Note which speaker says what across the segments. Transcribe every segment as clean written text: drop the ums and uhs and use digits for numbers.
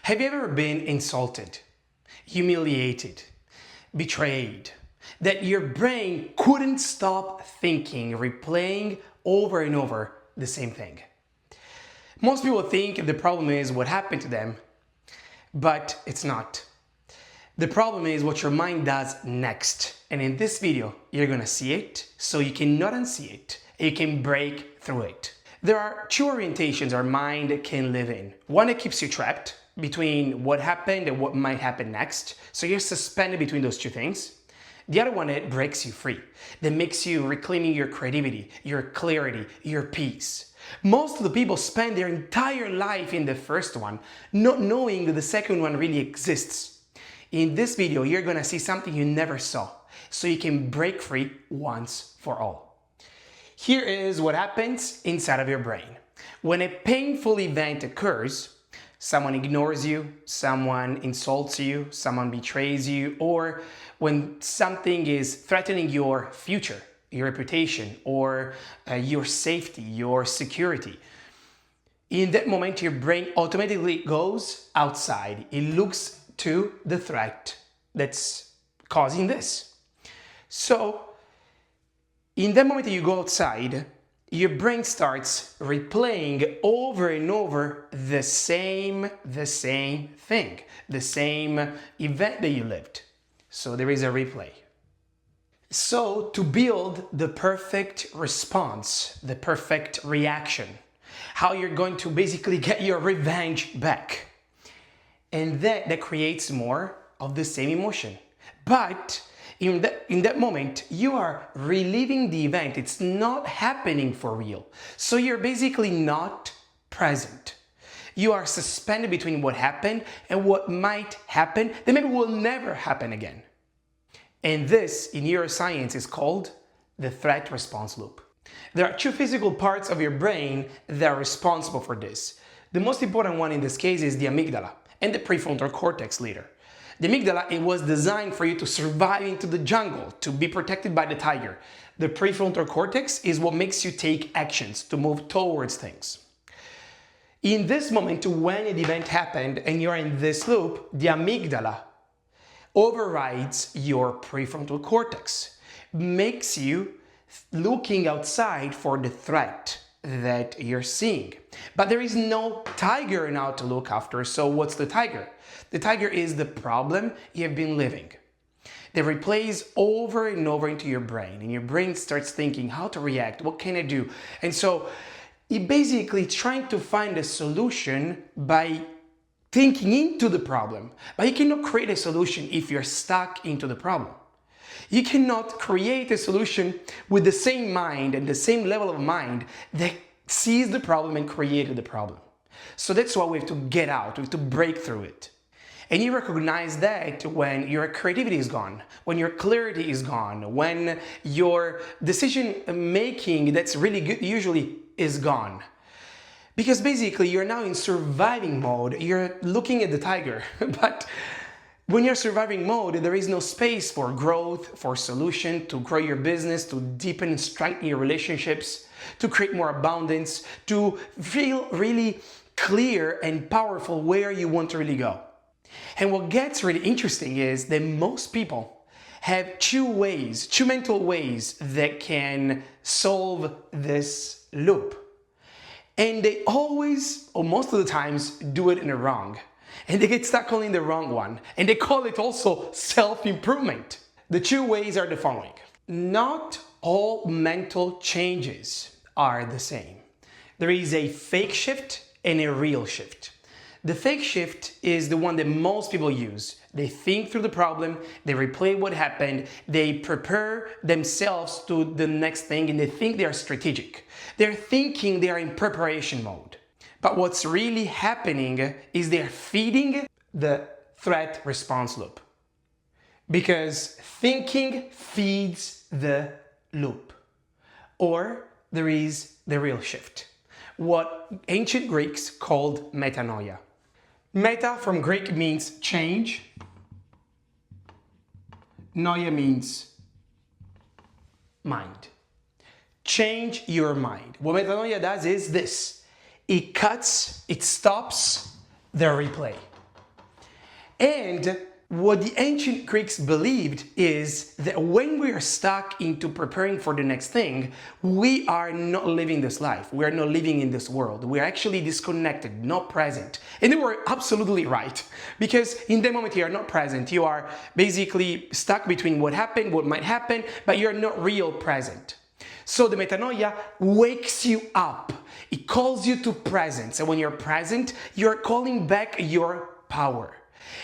Speaker 1: Have you ever been insulted, humiliated, betrayed, that your brain couldn't stop thinking, replaying over and over the same thing? Most people think the problem is what happened to them, but it's not. The problem is what your mind does next. And in this video, you're gonna see it so you can not unsee it. You can break through it. There are two orientations our mind can live in. One that keeps you trapped between what happened and what might happen next. So you're suspended between those two things. The other one that breaks you free, that makes you reclaiming your creativity, your clarity, your peace. Most of the people spend their entire life in the first one, not knowing that the second one really exists. In this video, you're gonna see something you never saw, so you can break free once for all. Here is what happens inside of your brain. When a painful event occurs, someone ignores you, someone insults you, someone betrays you, or when something is threatening your future, your reputation, or your safety, your security. In that moment, your brain automatically goes outside. It looks to the threat that's causing this. So, in that moment that you go outside, your brain starts replaying over and over the same thing, the same event that you lived. So there is a replay. So to build the perfect response, the perfect reaction, how you're going to basically get your revenge back. And that creates more of the same emotion. But in that moment, you are reliving the event. It's not happening for real. So you're basically not present. You are suspended between what happened and what might happen that maybe will never happen again. And this, in neuroscience, is called the threat response loop. There are two physical parts of your brain that are responsible for this. The most important one in this case is the amygdala and the prefrontal cortex later. The amygdala, it was designed for you to survive into the jungle, to be protected by the tiger. The prefrontal cortex is what makes you take actions, to move towards things. In this moment, when an event happened and you're in this loop, the amygdala overrides your prefrontal cortex, makes you looking outside for the threat that you're seeing. But there is no tiger now to look after, so what's the tiger? The tiger is the problem you have been living. That replays over and over into your brain, and your brain starts thinking how to react, what can I do? And so it basically trying to find a solution by thinking into the problem. But you cannot create a solution if you're stuck into the problem. You cannot create a solution with the same mind and the same level of mind that sees the problem and created the problem. So that's why we have to get out, we have to break through it. And you recognize that when your creativity is gone, when your clarity is gone, when your decision making that's really good usually is gone. Because basically you're now in surviving mode, you're looking at the tiger, but when you're surviving mode, there is no space for growth, for solution, to grow your business, to deepen and strengthen your relationships, to create more abundance, to feel really clear and powerful where you want to really go. And what gets really interesting is that most people have two mental ways that can solve this loop. And they always, or most of the times, do it in the wrong. And they get stuck on the wrong one. And they call it also self-improvement. The two ways are the following. Not all mental changes are the same. There is a fake shift and a real shift. The fake shift is the one that most people use. They think through the problem, they replay what happened, they prepare themselves to the next thing, and they think they are strategic. They're thinking they are in preparation mode. But what's really happening is they're feeding the threat response loop. Because thinking feeds the loop. Or there is the real shift. What ancient Greeks called metanoia. Meta from Greek means change. Noia means mind. Change your mind. What metanoia does is this. It stops the replay. And what the ancient Greeks believed is that when we are stuck into preparing for the next thing, we are not living this life. We are not living in this world. We are actually disconnected, not present. And they were absolutely right. Because in the moment you are not present, you are basically stuck between what happened, what might happen, but you're not real present. So the metanoia wakes you up. It calls you to presence. And when you're present, you're calling back your power.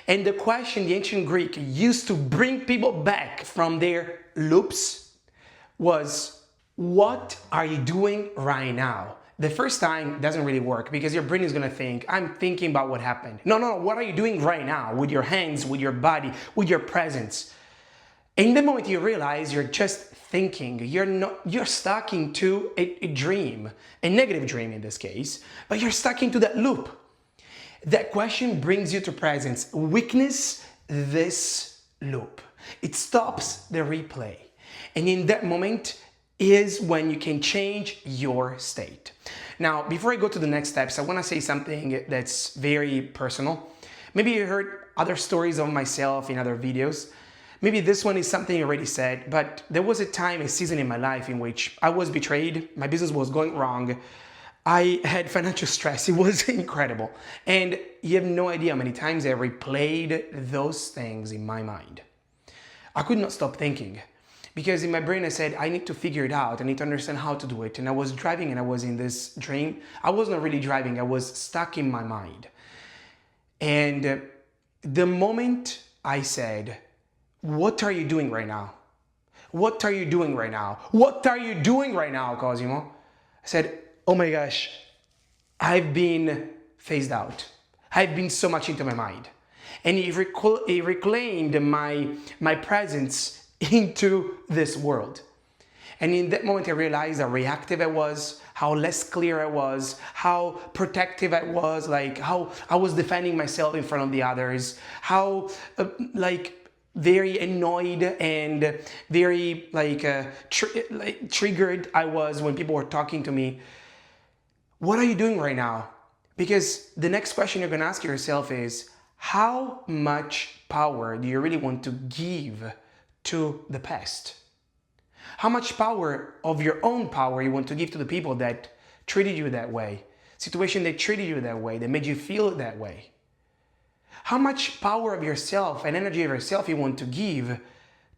Speaker 1: And the question the ancient Greek used to bring people back from their loops was, what are you doing right now? The first time doesn't really work because your brain is going to think, I'm thinking about what happened. No, what are you doing right now with your hands, with your body, with your presence? In the moment you realize you're just thinking, you're stuck into a dream, a negative dream in this case, but you're stuck into that loop. That question brings you to presence. Witness this loop. It stops the replay. And in that moment is when you can change your state. Now, before I go to the next steps, I want to say something that's very personal. Maybe you heard other stories of myself in other videos. Maybe this one is something I already said, but there was a time, a season in my life in which I was betrayed, my business was going wrong, I had financial stress. It was incredible. And you have no idea how many times I replayed those things in my mind. I could not stop thinking because in my brain I said, I need to figure it out. I need to understand how to do it. And I was driving and I was in this dream. I was not really driving. I was stuck in my mind. And the moment I said, what are you doing right now? What are you doing right now? What are you doing right now, Cosimo? I said, oh my gosh, I've been phased out. I've been so much into my mind. And he reclaimed my presence into this world. And in that moment I realized how reactive I was, how less clear I was, how protective I was, like how I was defending myself in front of the others, how very annoyed and very triggered I was when people were talking to me. What are you doing right now? Because the next question you're going to ask yourself is, how much power do you really want to give to the past? How much power of your own power you want to give to the people that treated you that way, situation that treated you that way, that made you feel that way? How much power of yourself and energy of yourself you want to give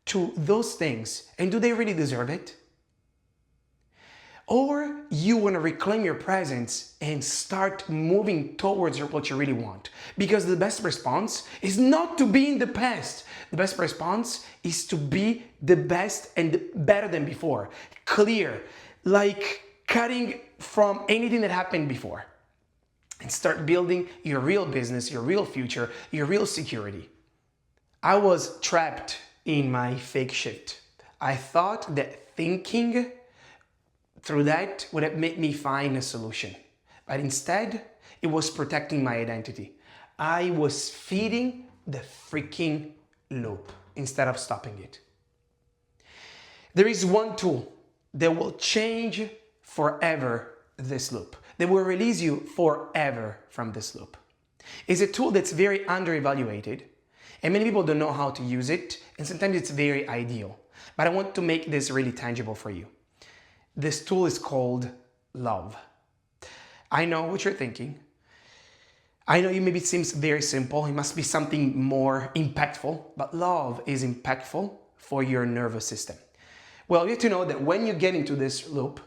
Speaker 1: to those things, and do they really deserve it? Or you want to reclaim your presence and start moving towards what you really want. Because the best response is not to be in the past. The best response is to be the best and better than before. Clear, like cutting from anything that happened before. And start building your real business, your real future, your real security. I was trapped in my fake shit. I thought that thinking through that would have made me find a solution. But instead, it was protecting my identity. I was feeding the freaking loop instead of stopping it. There is one tool that will change forever this loop, that will release you forever from this loop. It's a tool that's very under-evaluated, and many people don't know how to use it, and sometimes it's very ideal. But I want to make this really tangible for you. This tool is called love. I know what you're thinking. I know maybe it seems very simple. It must be something more impactful, but love is impactful for your nervous system. Well, you have to know that when you get into this loop,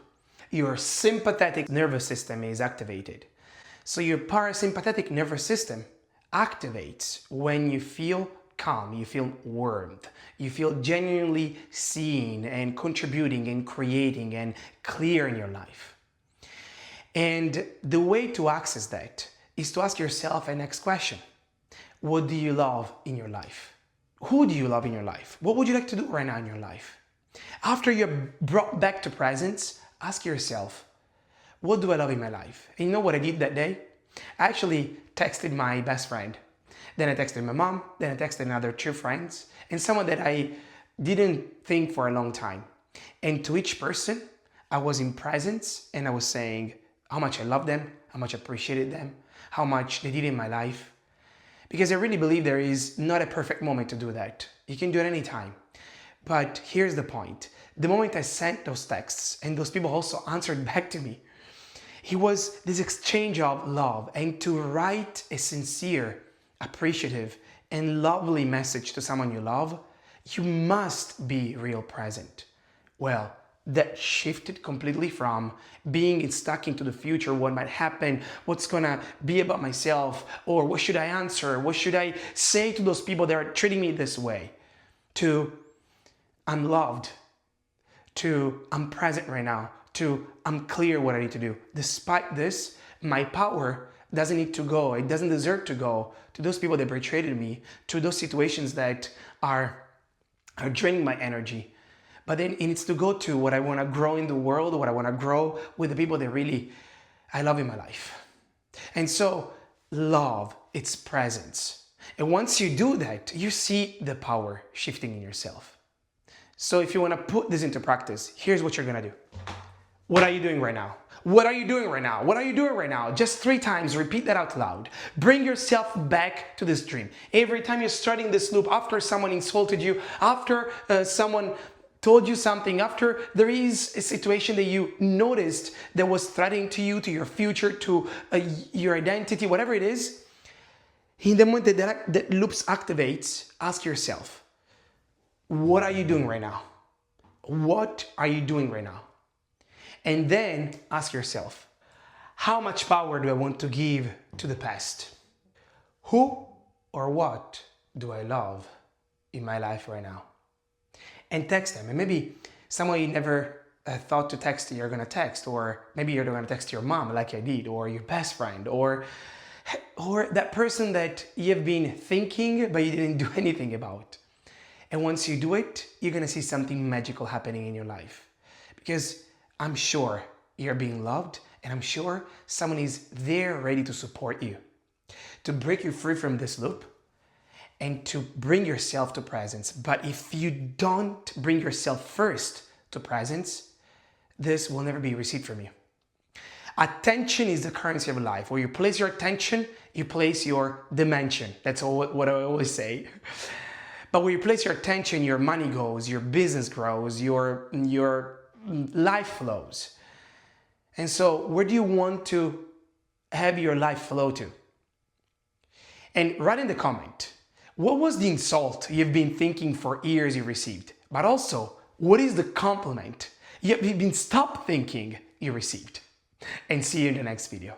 Speaker 1: your sympathetic nervous system is activated. So your parasympathetic nervous system activates when you feel calm, you feel warmth, you feel genuinely seen and contributing and creating and clear in your life. And the way to access that is to ask yourself a next question. What do you love in your life? Who do you love in your life? What would you like to do right now in your life? After you're brought back to presence, ask yourself, what do I love in my life? And you know what I did that day? I actually texted my best friend. Then I texted my mom, then I texted another 2 friends, and someone that I didn't think for a long time. And to each person, I was in presence and I was saying how much I love them, how much I appreciated them, how much they did in my life. Because I really believe there is not a perfect moment to do that. You can do it anytime. But here's the point. The moment I sent those texts and those people also answered back to me, it was this exchange of love, and to write a sincere, appreciative, and lovely message to someone you love, you must be real present. Well, that shifted completely from being stuck into the future, what might happen, what's gonna be about myself, or what should I answer, what should I say to those people that are treating me this way, to I'm loved, to I'm present right now, to I'm clear what I need to do. Despite this, my power doesn't need to go, it doesn't deserve to go to those people that betrayed me, to those situations that are draining my energy. But then it needs to go to what I want to grow in the world, what I want to grow with the people that really I love in my life. And so love its presence. And once you do that, you see the power shifting in yourself. So if you want to put this into practice, here's what you're going to do. What are you doing right now? What are you doing right now? What are you doing right now? Just 3 times, repeat that out loud. Bring yourself back to this dream. Every time you're starting this loop, after someone insulted you, after someone told you something, after there is a situation that you noticed that was threatening to you, to your future, to your identity, whatever it is, in the moment that loops activates, ask yourself, what are you doing right now? What are you doing right now? And then ask yourself, how much power do I want to give to the past? Who or what do I love in my life right now? And text them. And maybe someone you never thought to text, you're going to text. Or maybe you're going to text your mom like I did, or your best friend, or that person that you've been thinking but you didn't do anything about. And once you do it, you're going to see something magical happening in your life. Because I'm sure you're being loved, and I'm sure someone is there ready to support you, to break you free from this loop, and to bring yourself to presence. But if you don't bring yourself first to presence, this will never be received from you. Attention is the currency of life. Where you place your attention, you place your dimension. That's what I always say. But where you place your attention, your money goes, your business grows, your life flows. And so where do you want to have your life flow to? And write in the comment, what was the insult you've been thinking for years you received? But also, what is the compliment you've been stopped thinking you received? And see you in the next video.